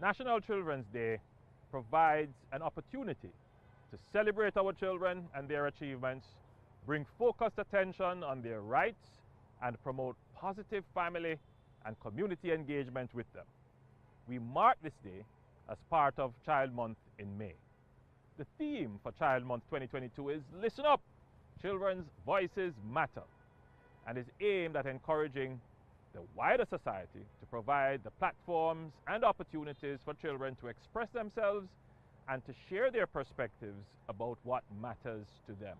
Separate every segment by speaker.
Speaker 1: National Children's Day provides an opportunity to celebrate our children and their achievements, bring focused attention on their rights, and promote positive family and community engagement with them. We mark this day as part of Child Month in May. The theme for Child Month 2022 is Listen Up! Children's Voices Matter, and is aimed at encouraging the wider society to provide the platforms and opportunities for children to express themselves and to share their perspectives about what matters to them.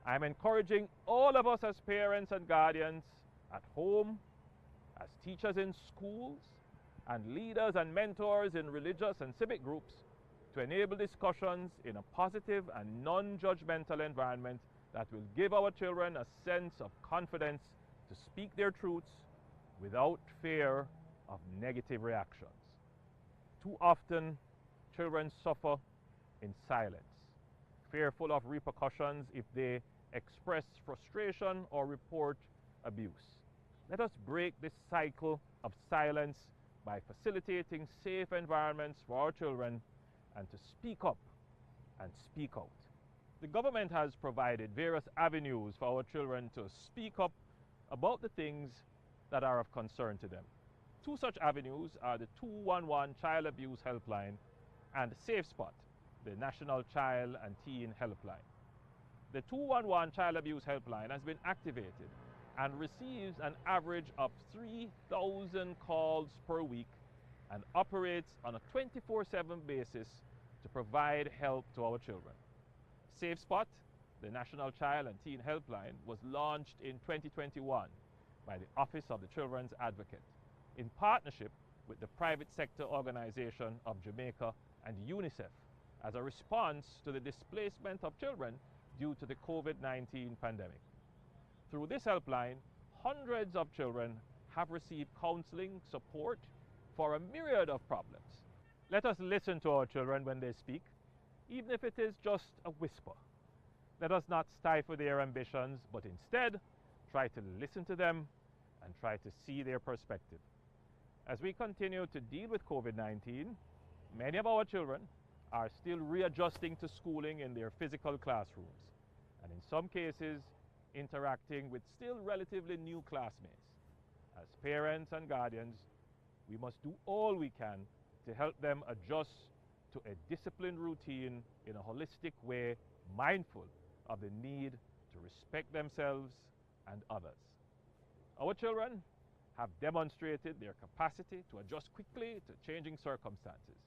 Speaker 1: I'm encouraging all of us as parents and guardians at home, as teachers in schools, and leaders and mentors in religious and civic groups to enable discussions in a positive and non-judgmental environment that will give our children a sense of confidence to speak their truths without fear of negative reactions. Too often, children suffer in silence, fearful of repercussions if they express frustration or report abuse. Let us break this cycle of silence by facilitating safe environments for our children and to speak up and speak out. The government has provided various avenues for our children to speak up about the things that are of concern to them. Two such avenues are the 211 Child Abuse Helpline and Safe Spot, the National Child and Teen Helpline. The 211 Child Abuse Helpline has been activated and receives an average of 3,000 calls per week and operates on a 24/7 basis to provide help to our children. Safe Spot, the National Child and Teen Helpline, was launched in 2021 by the Office of the Children's Advocate in partnership with the private sector organization of Jamaica and UNICEF as a response to the displacement of children due to the COVID-19 pandemic. Through this helpline, hundreds of children have received counseling support for a myriad of problems. Let us listen to our children when they speak, even if it is just a whisper. Let us not stifle their ambitions, but instead try to listen to them and try to see their perspective. As we continue to deal with COVID-19, many of our children are still readjusting to schooling in their physical classrooms, and in some cases, interacting with still relatively new classmates. As parents and guardians, we must do all we can to help them adjust to a disciplined routine in a holistic way, mindful of the need to respect themselves and others. Our children have demonstrated their capacity to adjust quickly to changing circumstances.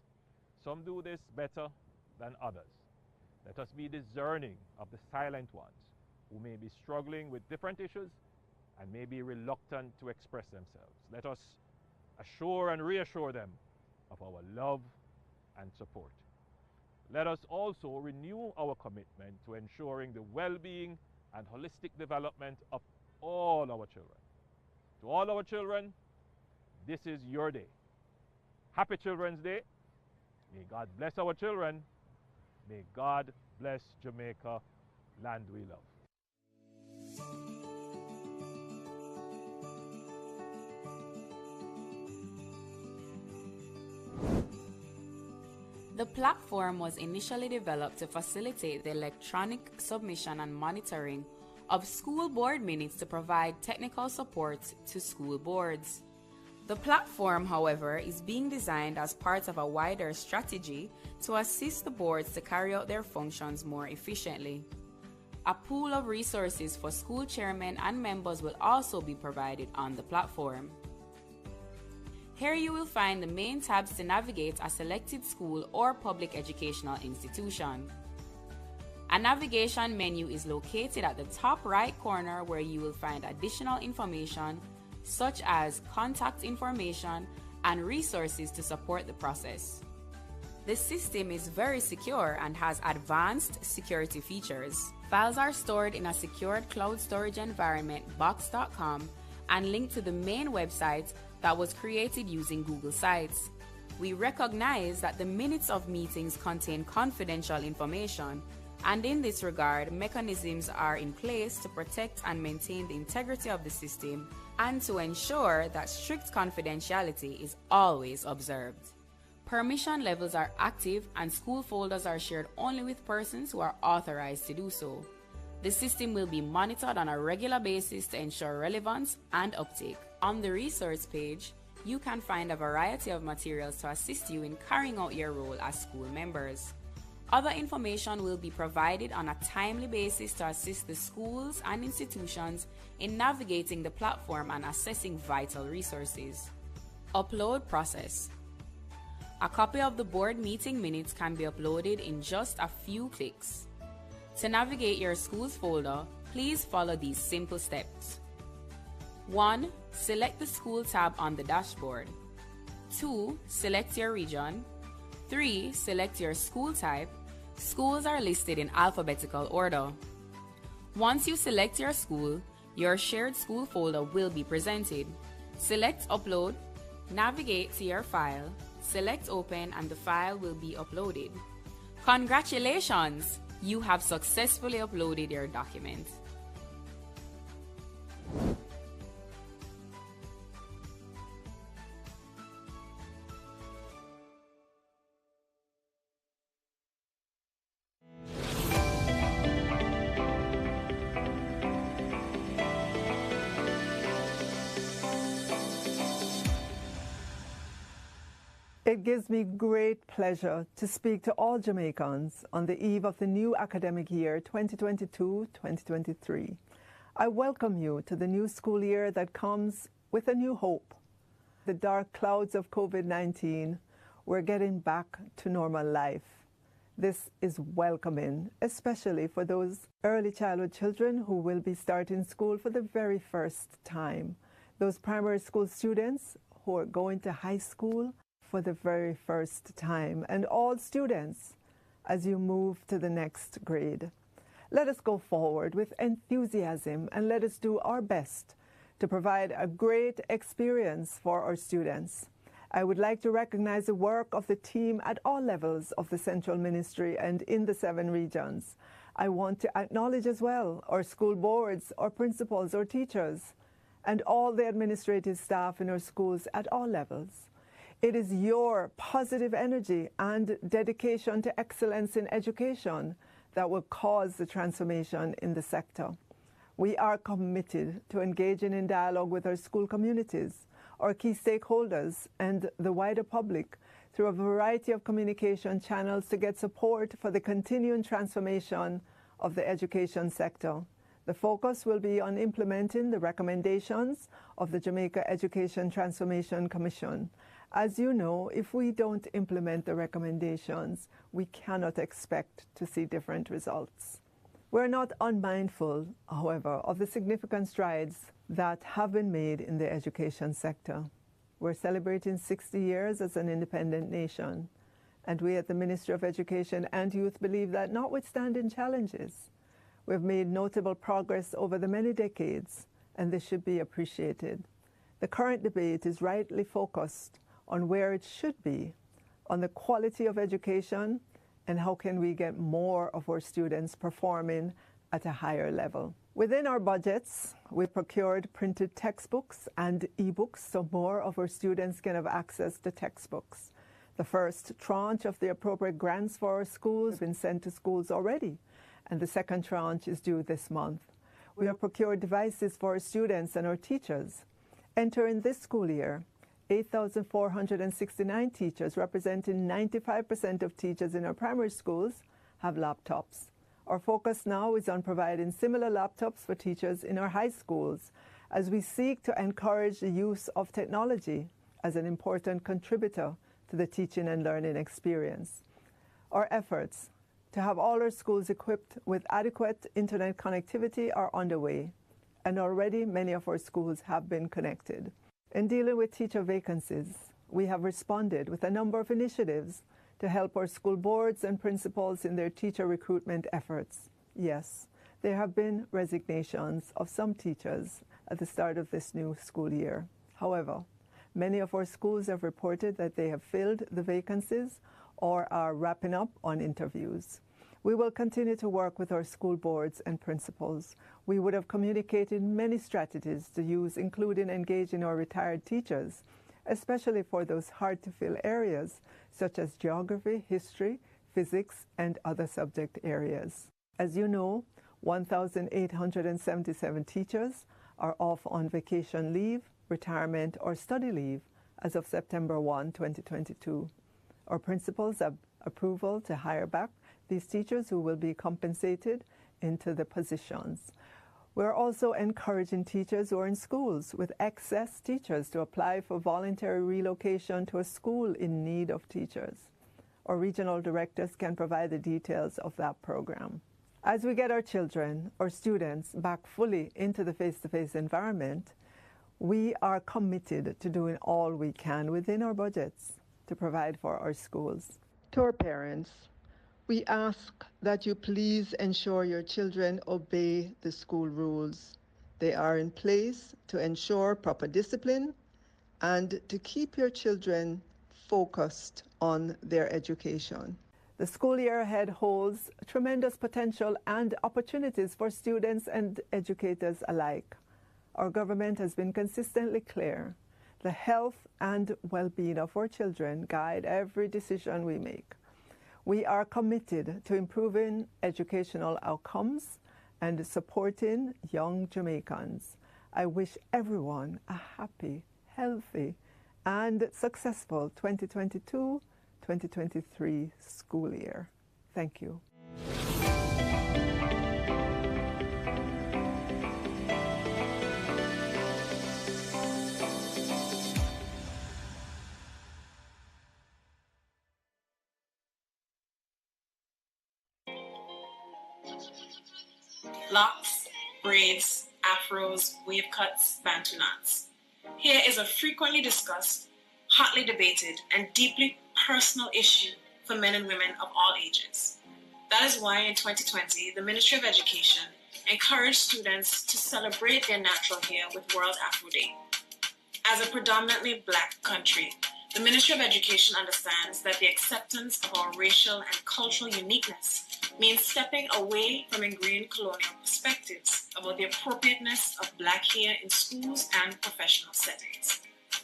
Speaker 1: Some do this better than others. Let us be discerning of the silent ones who may be struggling with different issues and may be reluctant to express themselves. Let us assure and reassure them of our love and support. Let us also renew our commitment to ensuring the well-being and holistic development of all our children. To all our children, this is your day. Happy Children's Day. May God bless our children. May God bless Jamaica, land we love.
Speaker 2: The platform was initially developed to facilitate the electronic submission and monitoring of school board minutes to provide technical support to school boards. The platform, however, is being designed as part of a wider strategy to assist the boards to carry out their functions more efficiently. A pool of resources for school chairmen and members will also be provided on the platform. Here you will find the main tabs to navigate a selected school or public educational institution. A navigation menu is located at the top right corner where you will find additional information such as contact information and resources to support the process. The system is very secure and has advanced security features. Files are stored in a secured cloud storage environment, box.com, and linked to the main website that was created using Google Sites. We recognize that the minutes of meetings contain confidential information, and in this regard, mechanisms are in place to protect and maintain the integrity of the system and to ensure that strict confidentiality is always observed. Permission levels are active and school folders are shared only with persons who are authorized to do so. The system will be monitored on a regular basis to ensure relevance and uptake. On the resource page, you can find a variety of materials to assist you in carrying out your role as school members. Other information will be provided on a timely basis to assist the schools and institutions in navigating the platform and accessing vital resources. Upload process. A copy of the board meeting minutes can be uploaded in just a few clicks. To navigate your school's folder, please follow these simple steps. 1. Select the school tab on the dashboard. 2. Select your region. 3. Select your school type. Schools are listed in alphabetical order. Once you select your school, your shared school folder will be presented. Select Upload, navigate to your file, select Open, and the file will be uploaded. Congratulations! You have successfully uploaded your document.
Speaker 3: It gives me great pleasure to speak to all Jamaicans on the eve of the new academic year 2022-2023. I welcome you to the new school year that comes with a new hope. The dark clouds of COVID-19, we're getting back to normal life. This is welcoming, especially for those early childhood children who will be starting school for the very first time. Those primary school students who are going to high school for the very first time, and all students as you move to the next grade. Let us go forward with enthusiasm and let us do our best to provide a great experience for our students. I would like to recognize the work of the team at all levels of the Central Ministry and in the 7 regions. I want to acknowledge as well our school boards, our principals, our teachers, and all the administrative staff in our schools at all levels. It is your positive energy and dedication to excellence in education that will cause the transformation in the sector. We are committed to engaging in dialogue with our school communities, our key stakeholders, and the wider public through a variety of communication channels to get support for the continuing transformation of the education sector. The focus will be on implementing the recommendations of the Jamaica Education Transformation Commission. As you know, if we don't implement the recommendations, we cannot expect to see different results. We're not unmindful, however, of the significant strides that have been made in the education sector. We're celebrating 60 years as an independent nation, and we at the Ministry of Education and Youth believe that notwithstanding challenges, we've made notable progress over the many decades, and this should be appreciated. The current debate is rightly focused on where it should be, on the quality of education, and how can we get more of our students performing at a higher level. Within our budgets, we procured printed textbooks and e-books so more of our students can have access to textbooks. The first tranche of the appropriate grants for our schools has been sent to schools already, and the second tranche is due this month. We have procured devices for our students and our teachers. Entering this school year, 8,469 teachers, representing 95% of teachers in our primary schools, have laptops. Our focus now is on providing similar laptops for teachers in our high schools as we seek to encourage the use of technology as an important contributor to the teaching and learning experience. Our efforts to have all our schools equipped with adequate internet connectivity are underway, and already many of our schools have been connected. In dealing with teacher vacancies, we have responded with a number of initiatives to help our school boards and principals in their teacher recruitment efforts. Yes, there have been resignations of some teachers at the start of this new school year. However, many of our schools have reported that they have filled the vacancies or are wrapping up on interviews. We will continue to work with our school boards and principals. We would have communicated many strategies to use, including engaging our retired teachers especially for those hard-to-fill areas such as geography, history, physics, and other subject areas. As you know, 1,877 teachers are off on vacation leave, retirement, or study leave as of September 1, 2022. Our principals have approval to hire back these teachers who will be compensated into the positions. We're also encouraging teachers who are in schools with excess teachers to apply for voluntary relocation to a school in need of teachers. Our regional directors can provide the details of that program. As we get our children, our students, back fully into the face-to-face environment, we are committed to doing all we can within our budgets to provide for our schools. To our parents, we ask that you please ensure your children obey the school rules. They are in place to ensure proper discipline and to keep your children focused on their education. The school year ahead holds tremendous potential and opportunities for students and educators alike. Our government has been consistently clear. The health and well-being of our children guide every decision we make. We are committed to improving educational outcomes and supporting young Jamaicans. I wish everyone a happy, healthy, and successful 2022-2023 school year. Thank you.
Speaker 4: Locks, braids, afros, wave cuts, bantu knots. Here is a frequently discussed, hotly debated, and deeply personal issue for men and women of all ages. That is why in 2020, the Ministry of Education encouraged students to celebrate their natural hair with World Afro Day. As a predominantly Black country, the Ministry of Education understands that the acceptance of our racial and cultural uniqueness means stepping away from ingrained colonial perspectives about the appropriateness of Black hair in schools and professional settings.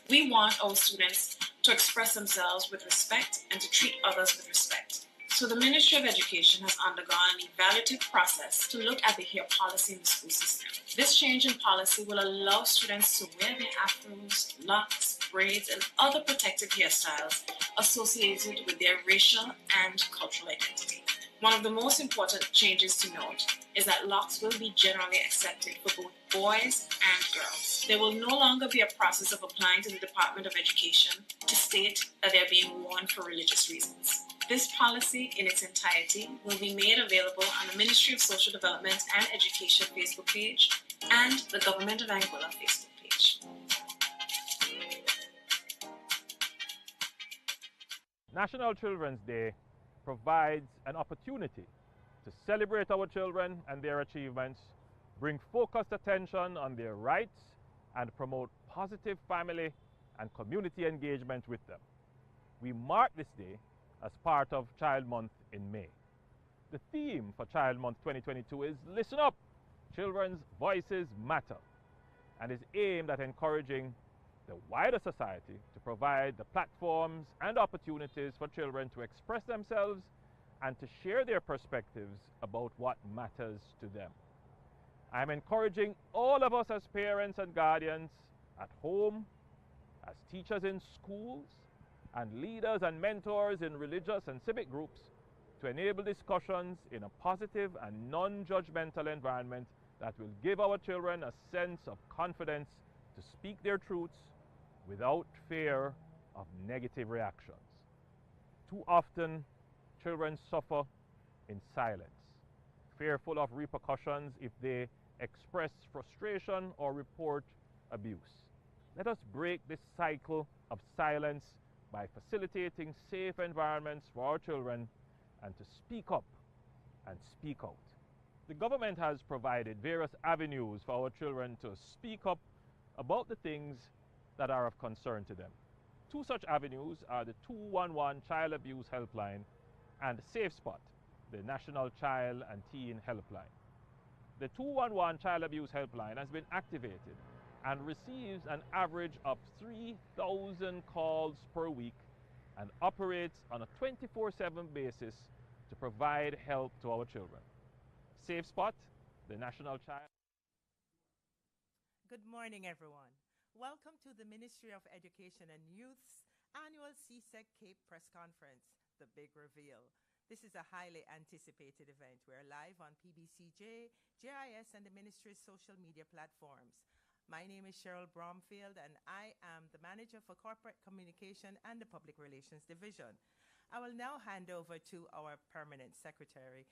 Speaker 4: We want our students to express themselves with respect and to treat others with respect. So the Ministry of Education has undergone an evaluative process to look at the hair policy in the school system. This change in policy will allow students to wear their afros, locks, braids, and other protective hairstyles associated with their racial and cultural identity. One of the most important changes to note is that locks will be generally accepted for both boys and girls. There will no longer be a process of applying to the Department of Education to state that they're being worn for religious reasons. This policy in its entirety will be made available on the Ministry of Social Development and Education Facebook page and the Government of Angola Facebook page.
Speaker 1: National Children's Day provides an opportunity to celebrate our children and their achievements, bring focused attention on their rights, and promote positive family and community engagement with them. We mark this day as part of Child Month in May. The theme for Child Month 2022 is Listen Up! Children's Voices Matter, and is aimed at encouraging the wider society to provide the platforms and opportunities for children to express themselves and to share their perspectives about what matters to them. I'm encouraging all of us as parents and guardians at home, as teachers in schools, and leaders and mentors in religious and civic groups to enable discussions in a positive and non-judgmental environment that will give our children a sense of confidence to speak their truths without fear of negative reactions. Too often, children suffer in silence, fearful of repercussions if they express frustration or report abuse. Let us break this cycle of silence by facilitating safe environments for our children and to speak up and speak out. The government has provided various avenues for our children to speak up about the things that are of concern to them. Two such avenues are the 211 Child Abuse Helpline and Safe Spot, the National Child and Teen Helpline. The 211 Child Abuse Helpline has been activated and receives an average of 3,000 calls per week and operates on a 24/7 basis to provide help to our children. Safe Spot, the National Child.
Speaker 5: Good morning, everyone. Welcome to the Ministry of Education and Youth's annual CSEC Cape Press Conference, The Big Reveal. This is a highly anticipated event. We're live on PBCJ, JIS, and the Ministry's social media platforms. My name is Cheryl Bromfield, and I am the Manager for Corporate Communication and the Public Relations Division. I will now hand over to our Permanent Secretary,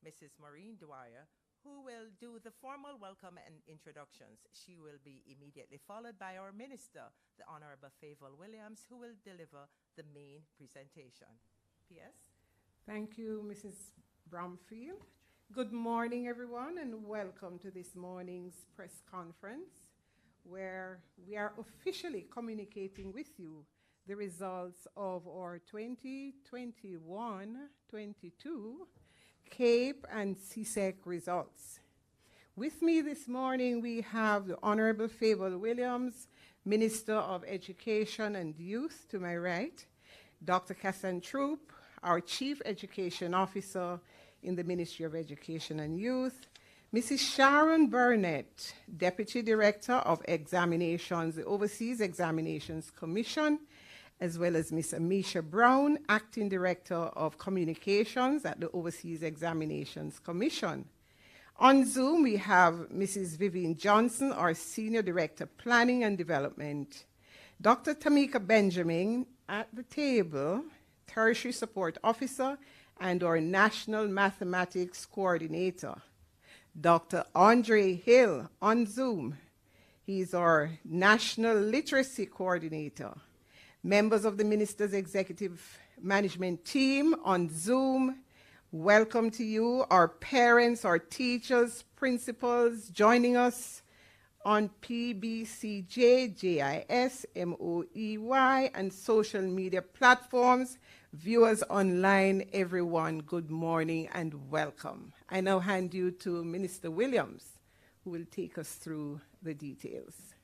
Speaker 5: Mrs. Maureen Dwyer, who will do the formal welcome and introductions. She will be immediately followed by our Minister, the Honorable Favour Williams, who will deliver the main presentation. P.S.
Speaker 6: Thank you, Mrs. Bromfield. Good morning, everyone, and welcome to this morning's press conference, where we are officially communicating with you the results of our 2021-22 Cape and CSEC results. With me this morning, we have the Honorable Favour Williams, Minister of Education and Youth, to my right, Dr. Cassan Troop, our Chief Education Officer in the Ministry of Education and Youth, Mrs. Sharon Burnett, Deputy Director of Examinations, the Overseas Examinations Commission, as well as Ms. Amisha Brown, Acting Director of Communications at the Overseas Examinations Commission. On Zoom, we have Mrs. Vivian Johnson, our Senior Director, Planning and Development, Dr. Tamika Benjamin at the table, Tertiary Support Officer, and our National Mathematics Coordinator, Dr. Andre Hill on Zoom. He's our National Literacy Coordinator. Members of the Minister's Executive Management Team on Zoom, welcome to you. Our parents, our teachers, principals joining us on PBCJ, JIS, MOEY, and social media platforms. Viewers online, everyone, good morning and welcome. I now hand you to Minister Williams, who will take us through the details.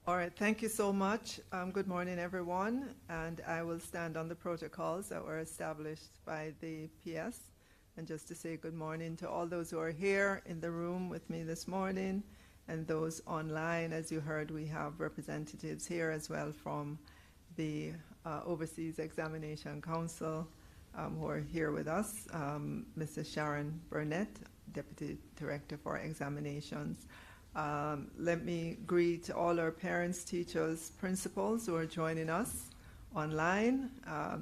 Speaker 3: All right, thank you so much. Good morning, everyone. And I will stand on the protocols that were established by the PS. And just to say good morning to all those who are here in the room with me this morning and those online. As you heard, we have representatives here as well from the Overseas Examination Council who are here with us. Mrs. Sharon Burnett, Deputy Director for Examinations. Let me greet all our parents, teachers, principals who are joining us online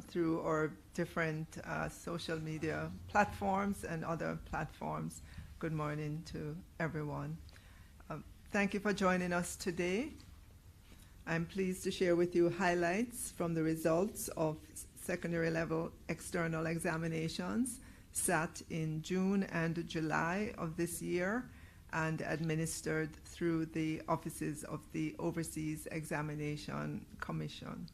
Speaker 3: through our different social media platforms and other platforms. Good morning to everyone. Thank you for joining us today. I'm pleased to share with you highlights from the results of secondary level external examinations sat in June and July of this year and administered through the offices of the Overseas Examination Commission.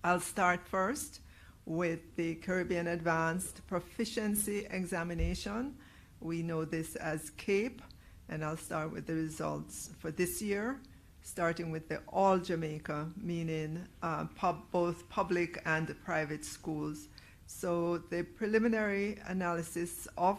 Speaker 3: I'll start first with the Caribbean Advanced Proficiency Examination. We know this as CAPE, and I'll start with the results for this year, starting with the All Jamaica, meaning both public and private schools. So the preliminary analysis of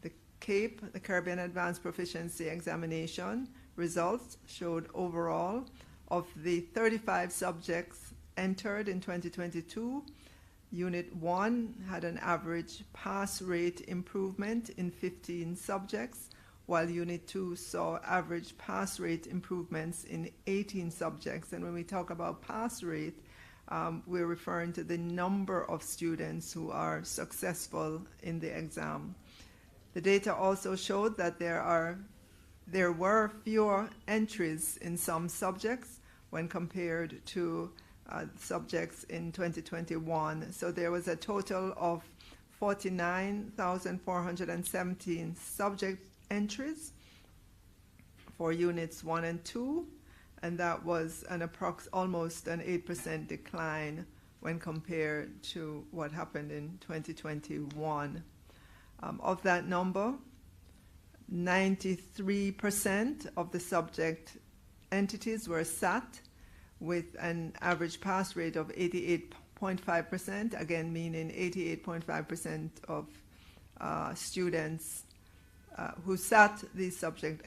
Speaker 3: the CAPE, the Caribbean Advanced Proficiency Examination, results showed overall of the 35 subjects entered in 2022, Unit 1 had an average pass rate improvement in 15 subjects, while Unit 2 saw average pass rate improvements in 18 subjects. And when we talk about pass rate, we're referring to the number of students who are successful in the exam. The data also showed that there were fewer entries in some subjects when compared to subjects in 2021. So there was a total of 49,417 subject entries for Units 1 and 2, and that was almost an 8% decline when compared to what happened in 2021. Of that number, 93% of the subject entities were sat with an average pass rate of 88.5%, again meaning 88.5% of students who sat these subject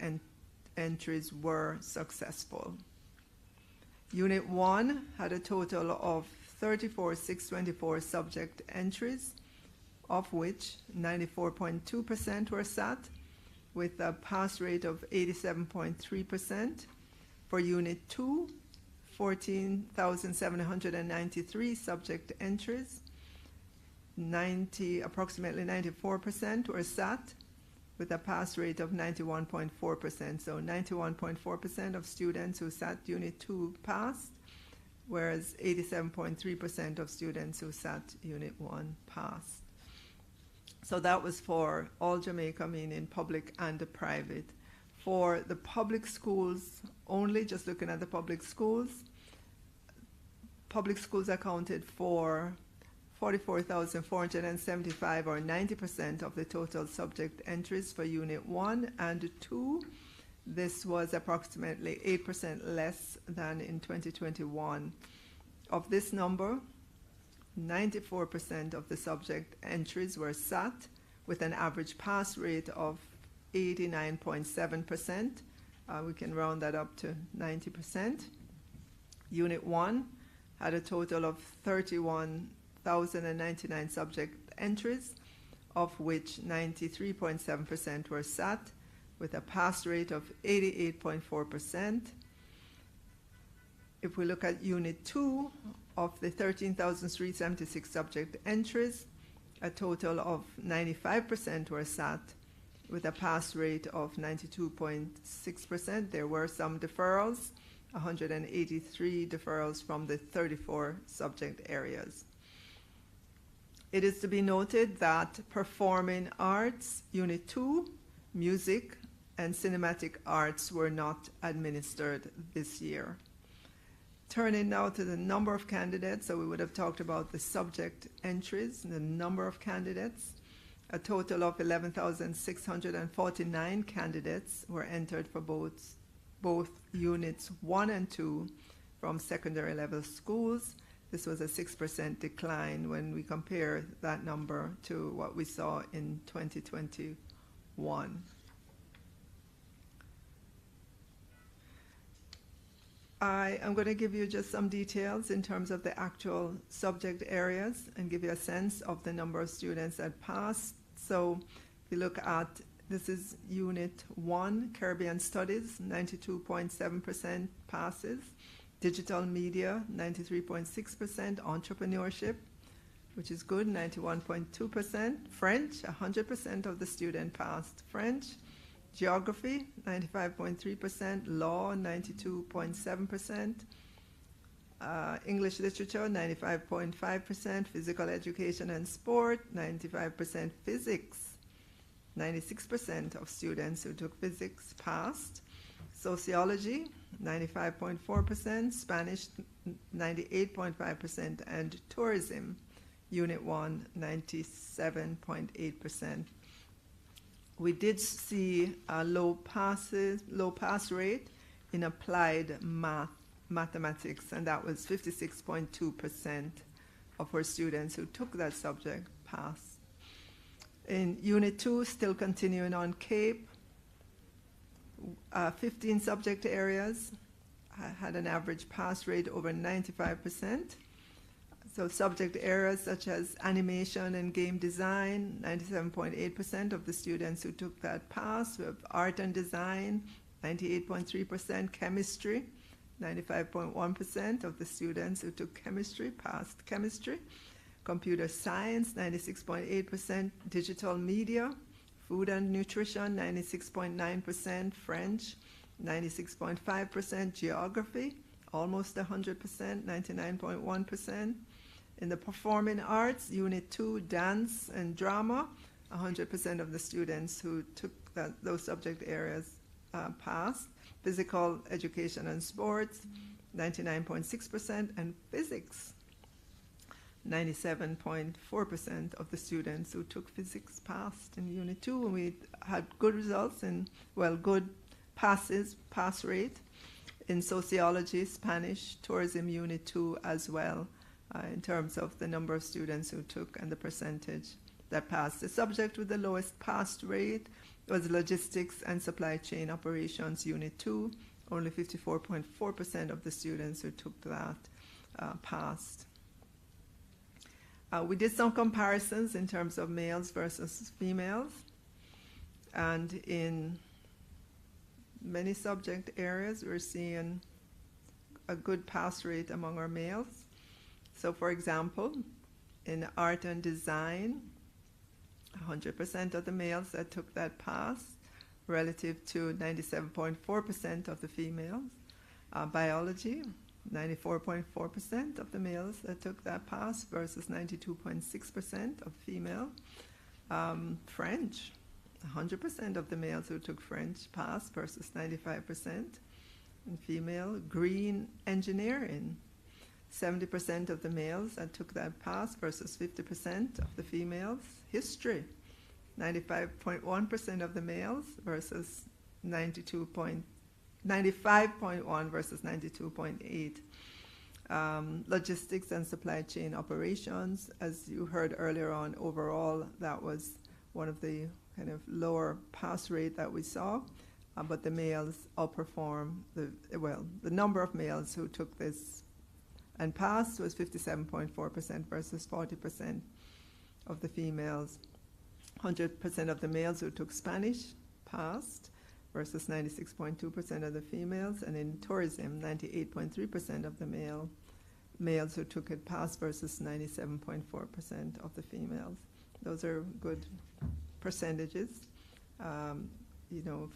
Speaker 3: entries were successful. Unit 1 had a total of 34,624 subject entries, of which 94.2% were sat, with a pass rate of 87.3%. For Unit 2, 14,793 subject entries, approximately 94% were sat, with a pass rate of 91.4%. So 91.4% of students who sat Unit 2 passed, whereas 87.3% of students who sat Unit 1 passed. So that was for all Jamaica, meaning public and private. For the public schools only, just looking at the public schools accounted for 44,475, or 90% of the total subject entries for Unit 1 and 2. This was approximately 8% less than in 2021. Of this number, 94% of the subject entries were sat, with an average pass rate of 89.7%. We can round that up to 90%. Unit 1 had a total of 31,099 subject entries, of which 93.7% were sat, with a pass rate of 88.4%. If we look at Unit 2, of the 13,376 subject entries, a total of 95% were sat, with a pass rate of 92.6%. There were some deferrals, 183 deferrals from the 34 subject areas. It is to be noted that performing arts, Unit 2, music, and cinematic arts were not administered this year. Turning now to the number of candidates, so we would have talked about the subject entries, the number of candidates. A total of 11,649 candidates were entered for both Units 1 and 2 from secondary level schools. This was a 6% decline when we compare that number to what we saw in 2021. I am going to give you just some details in terms of the actual subject areas and give you a sense of the number of students that passed. So if you look at, this is Unit 1, Caribbean Studies, 92.7% passes. Digital Media, 93.6%. Entrepreneurship, which is good, 91.2%. French, 100% of the student passed French. Geography, 95.3%. Law, 92.7%. English Literature, 95.5%. Physical Education and Sport, 95%. Physics, 96% of students who took physics passed. Sociology, 95.4%. Spanish, 98.5%. And Tourism, Unit 1, 97.8%. We did see a low pass rate in applied mathematics, and that was 56.2% of our students who took that subject passed. In Unit 2, still continuing on CAPE, 15 subject areas had an average pass rate over 95%. So subject areas such as animation and game design, 97.8% of the students who took that passed. We have art and design, 98.3%. Chemistry, 95.1% of the students who took chemistry passed chemistry. Computer science, 96.8%. Digital media, food and nutrition, 96.9%. French, 96.5%. Geography, almost 100%, 99.1%. In the performing arts, Unit 2, dance and drama, 100% of the students who took those subject areas passed. Physical education and sports, 99.6%. And physics, 97.4% of the students who took physics passed in Unit 2. And we had good results and, well, good pass rate In sociology, Spanish, tourism unit 2 as well, in terms of the number of students who took and the percentage that passed. The subject with the lowest pass rate was logistics and supply chain operations unit 2. Only 54.4% of the students who took that passed. We did some comparisons in terms of males versus females, and in many subject areas we're seeing a good pass rate among our males. So for example, in art and design, 100% of the males that took that pass relative to 97.4% of the females. Biology, 94.4% of the males that took that pass versus 92.6% of female. French, 100% of the males who took French passed versus 95% in female. Green engineering, 70% of the males that took that pass versus versus 50% of the females. History, 95.1% of the males versus 95.1 versus 92.8. Logistics and supply chain operations, as you heard earlier on, overall that was one of the kind of lower pass rate that we saw, but the males outperformed the number of males who took this and passed was 57.4% versus 40% of the females. 100% of the males who took Spanish passed versus 96.2% of the females, and in tourism, 98.3% of the males who took it passed versus 97.4% of the females. Those are good percentages,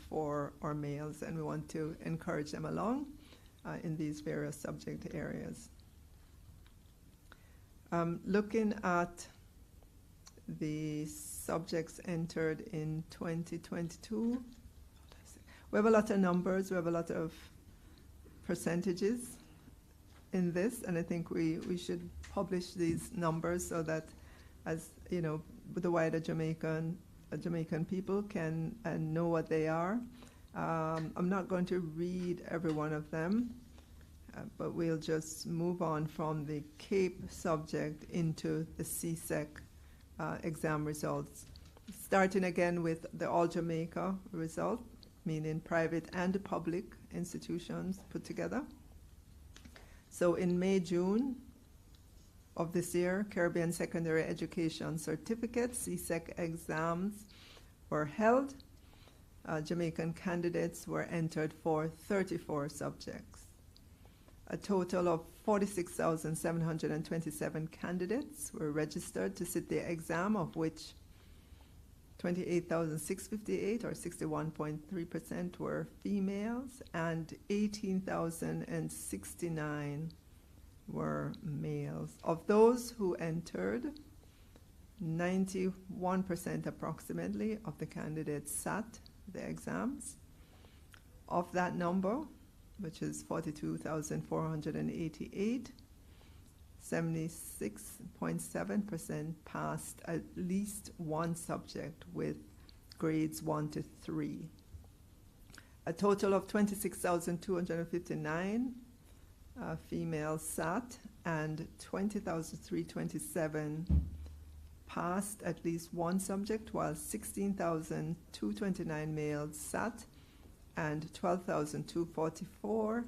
Speaker 3: for our males, and we want to encourage them along in these various subject areas. Looking at the subjects entered in 2022, we have a lot of numbers, we have a lot of percentages in this, and I think we should publish these numbers so that, as you know, the wider Jamaican people can know what they are. I'm not going to read every one of them, but we'll just move on from the CAPE subject into the CSEC exam results. Starting again with the All Jamaica result, meaning private and public institutions put together. So in May, June of this year, Caribbean Secondary Education Certificate, CSEC exams were held. Jamaican candidates were entered for 34 subjects. A total of 46,727 candidates were registered to sit the exam, of which 28,658 or 61.3% were females and 18,069 were males. Of those who entered, 91% approximately of the candidates sat the exams. Of that number, which is 42,488, 76.7% passed at least one subject with grades 1 to 3. A total of 26,259 females sat, and 20,327 passed at least one subject, while 16,229 males sat, and 12,244,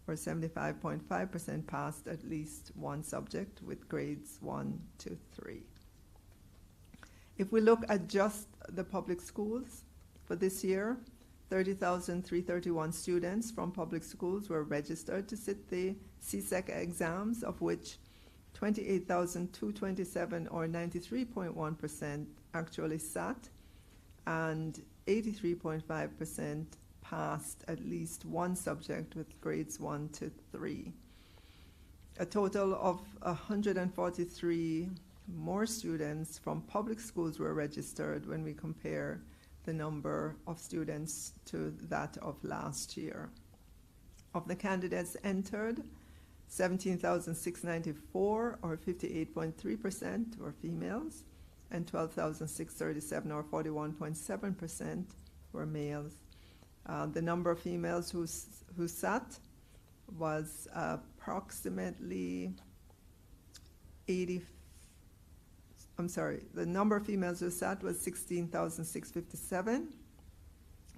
Speaker 3: or 75.5%, passed at least one subject with grades 1 to 3. If we look at just the public schools for this year, 30,331 students from public schools were registered to sit the CSEC exams, of which 28,227 or 93.1% actually sat, and 83.5% passed at least one subject with grades 1 to 3. A total of 143 more students from public schools were registered when we compare the number of students to that of last year. Of the candidates entered, 17,694 or 58.3% were females, and 12,637 or 41.7% were males. The number of females who sat was approximately the number of females who sat was 16,657,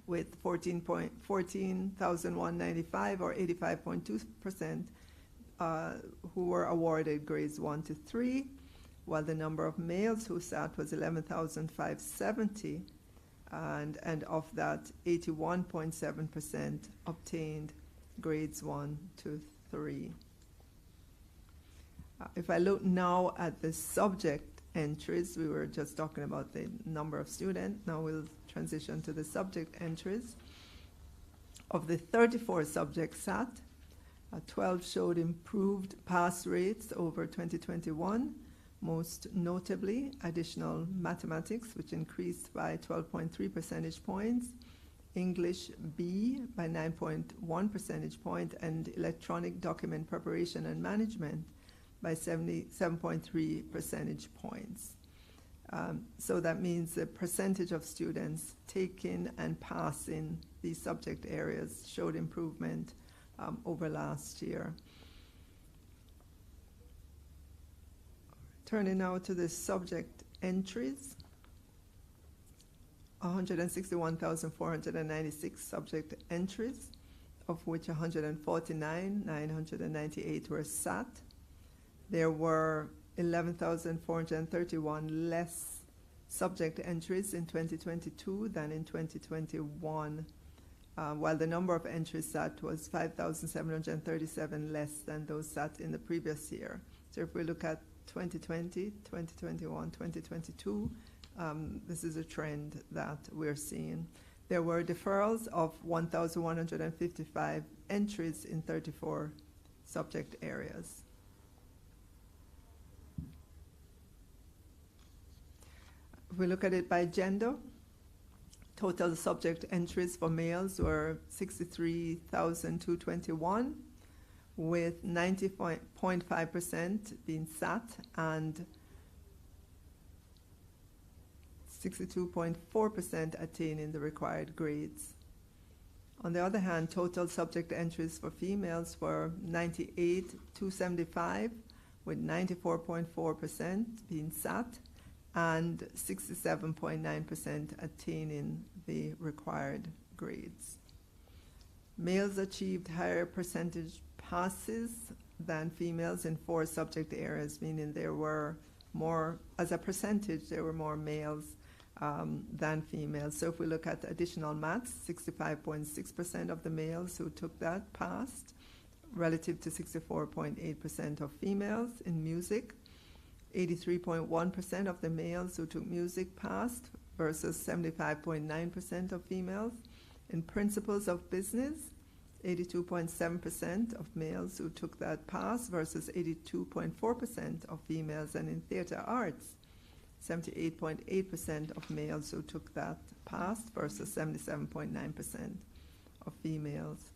Speaker 3: with 14,195 or 85.2% who were awarded grades 1 to 3, while the number of males who sat was 11,570, and of that, 81.7% obtained grades 1 to 3. If I look now at the subject entries, we were just talking about the number of students. Now we'll transition to the subject entries. Of the 34 subjects sat, 12 showed improved pass rates over 2021, most notably additional mathematics, which increased by 12.3 percentage points, English B by 9.1 percentage point, and electronic document preparation and management by 77.3 percentage points. So that means the percentage of students taking and passing these subject areas showed improvement over last year. Turning now to the subject entries. 161,496 subject entries, of which 149,998 were SAT. There were 11,431 less subject entries in 2022 than in 2021, while the number of entries SAT was 5,737 less than those SAT in the previous year. So if we look at 2020, 2021, 2022, this is a trend that we're seeing. There were deferrals of 1,155 entries in 34 subject areas. If we look at it by gender, total subject entries for males were 63,221, with 90.5% being SAT and 62.4% attaining the required grades. On the other hand, total subject entries for females were 98,275, with 94.4% being SAT and 67.9% attaining the required grades. Males achieved higher percentage passes than females in 4 subject areas, meaning there were more, as a percentage, there were more males than females. So if we look at additional maths, 65.6% of the males who took that passed, relative to 64.8% of females. In music, 83.1% of the males who took music passed versus 75.9% of females. In principles of business, 82.7% of males who took that pass versus 82.4% of females. And in theater arts, 78.8% of males who took that pass versus 77.9% of females.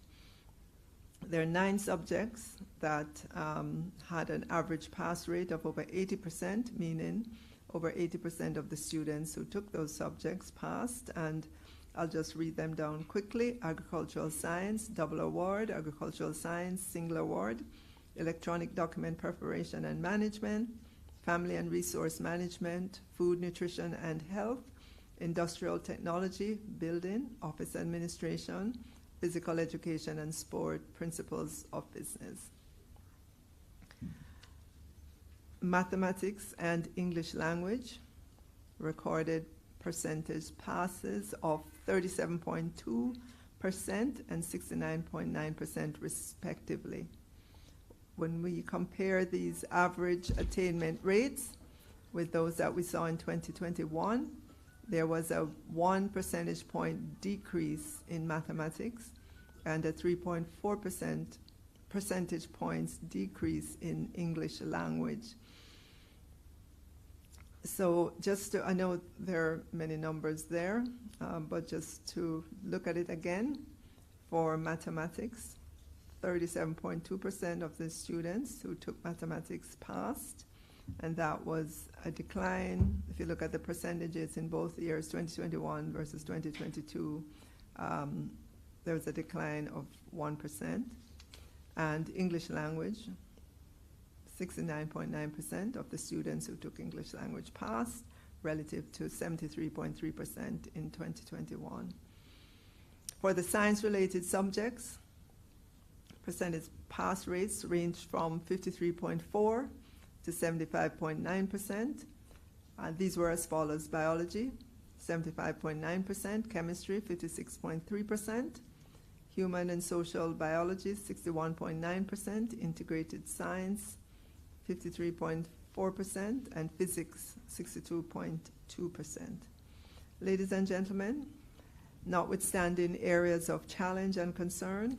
Speaker 3: There are 9 subjects that had an average pass rate of over 80%, meaning over 80% of the students who took those subjects passed. And I'll just read them down quickly. Agricultural science, double award. Agricultural science, single award. Electronic document preparation and management. Family and resource management. Food, nutrition and health. Industrial technology, building, office administration. Physical education and sport, principles of business. Mathematics and English language, recorded percentage passes of 37.2% and 69.9% respectively. When we compare these average attainment rates with those that we saw in 2021, there was a 1 percentage point decrease in mathematics and a 3.4% percentage points decrease in English language. So just to, I know there are many numbers there, but just to look at it again, for mathematics, 37.2% of the students who took mathematics passed, and that was a decline. If you look at the percentages in both years, 2021 versus 2022, there was a decline of 1%. and English language. 69.9% of the students who took English language passed, relative to 73.3% in 2021. For the science-related subjects, percentage pass rates ranged from 53.4% to 75.9%. These were as follows: biology, 75.9%, chemistry, 56.3%, human and social biology, 61.9%, integrated science, 53.4%, and physics, 62.2%. Ladies and gentlemen, notwithstanding areas of challenge and concern,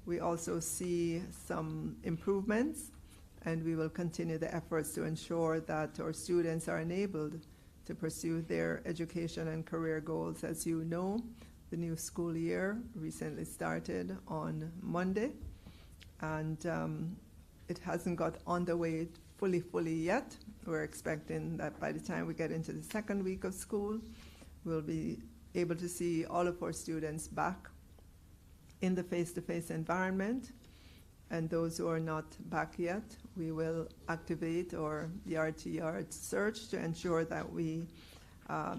Speaker 3: we also see some improvements, and we will continue the efforts to ensure that our students are enabled to pursue their education and career goals. As you know, the new school year recently started on Monday, and it hasn't got underway fully yet. We're expecting that by the time we get into the second week of school, we'll be able to see all of our students back in the face-to-face environment. And those who are not back yet, we will activate the RTR search to ensure that we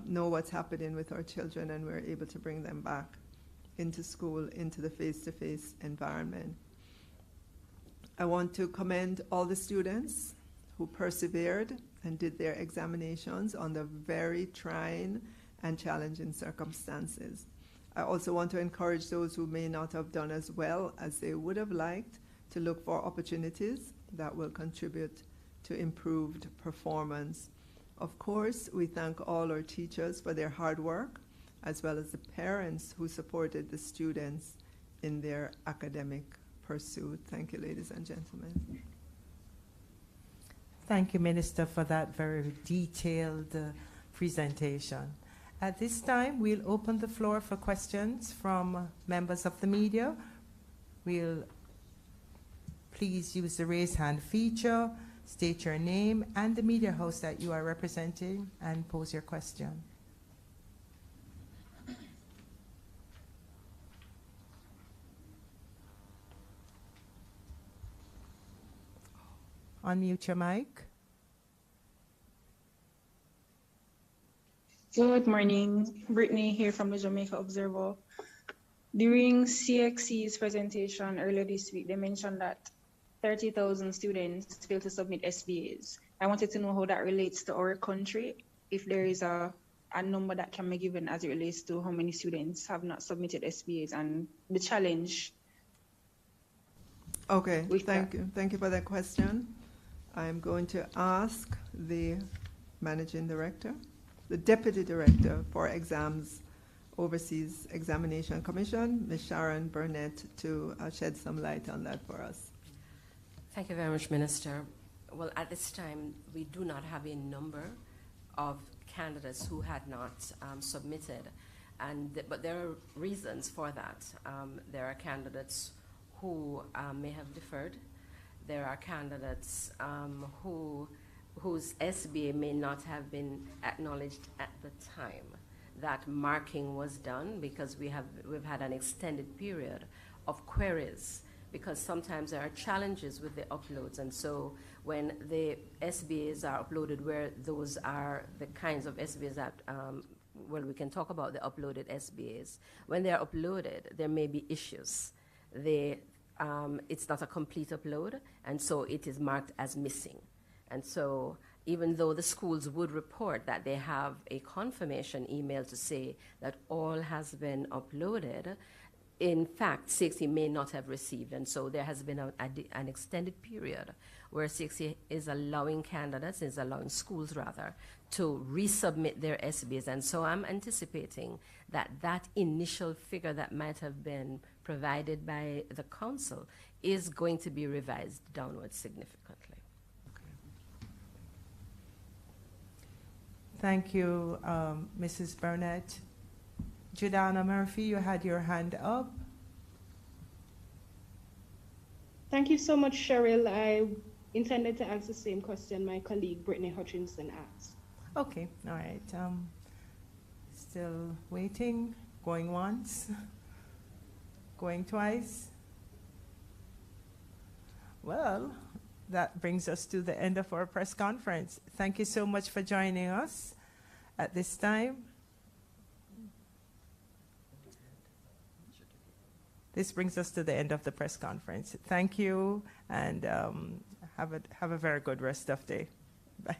Speaker 3: know what's happening with our children and we're able to bring them back into school, into the face-to-face environment. I want to commend all the students who persevered and did their examinations under very trying and challenging circumstances. I also want to encourage those who may not have done as well as they would have liked to look for opportunities that will contribute to improved performance. Of course, we thank all our teachers for their hard work, as well as the parents who supported the students in their academic pursuit. Thank you, ladies and gentlemen.
Speaker 5: Thank you, Minister, for that very detailed presentation. At this time, we'll open the floor for questions from members of the media. We'll please use the raise hand feature, state your name and the media house that you are representing, and pose your question. Unmute your mic.
Speaker 7: Good morning, Brittany here from the Jamaica Observer. During CXC's presentation earlier this week, they mentioned that 30,000 students failed to submit SBAs. I wanted to know how that relates to our country, if there is a number that can be given as it relates to how many students have not submitted SBAs and the challenge.
Speaker 3: Okay, thank you. Thank you for that question. I'm going to ask the Managing Director, the Deputy Director for Exams Overseas Examination Commission, Ms. Sharon Burnett, to shed some light on that for us.
Speaker 8: Thank you very much, Minister. Well, at this time, we do not have a number of candidates who had not submitted, but there are reasons for that. There are candidates who may have deferred. There are candidates whose SBA may not have been acknowledged at the time that marking was done, because we've had an extended period of queries, because sometimes there are challenges with the uploads, and so when the SBAs are uploaded, where those are the kinds of SBAs that, well, we can talk about the uploaded SBAs. When they're uploaded, there may be issues. It's not a complete upload, and so it is marked as missing. And so even though the schools would report that they have a confirmation email to say that all has been uploaded, in fact, CSEC may not have received. And so there has been an extended period where CSEC is allowing candidates, is allowing schools rather, to resubmit their SBAs. And so I'm anticipating that that initial figure that might have been provided by the council is going to be revised downwards significantly.
Speaker 5: Thank you, Mrs. Burnett. Judana Murphy, you had your hand up.
Speaker 9: Thank you so much, Cheryl. I intended to ask the same question my colleague Brittany Hutchinson asked.
Speaker 5: Okay, all right. Still waiting, going once, going twice. Well, that brings us to the end of our press conference. Thank you so much for joining us at this time. This brings us to the end of the press conference. Thank you, and have a very good rest of the day. Bye.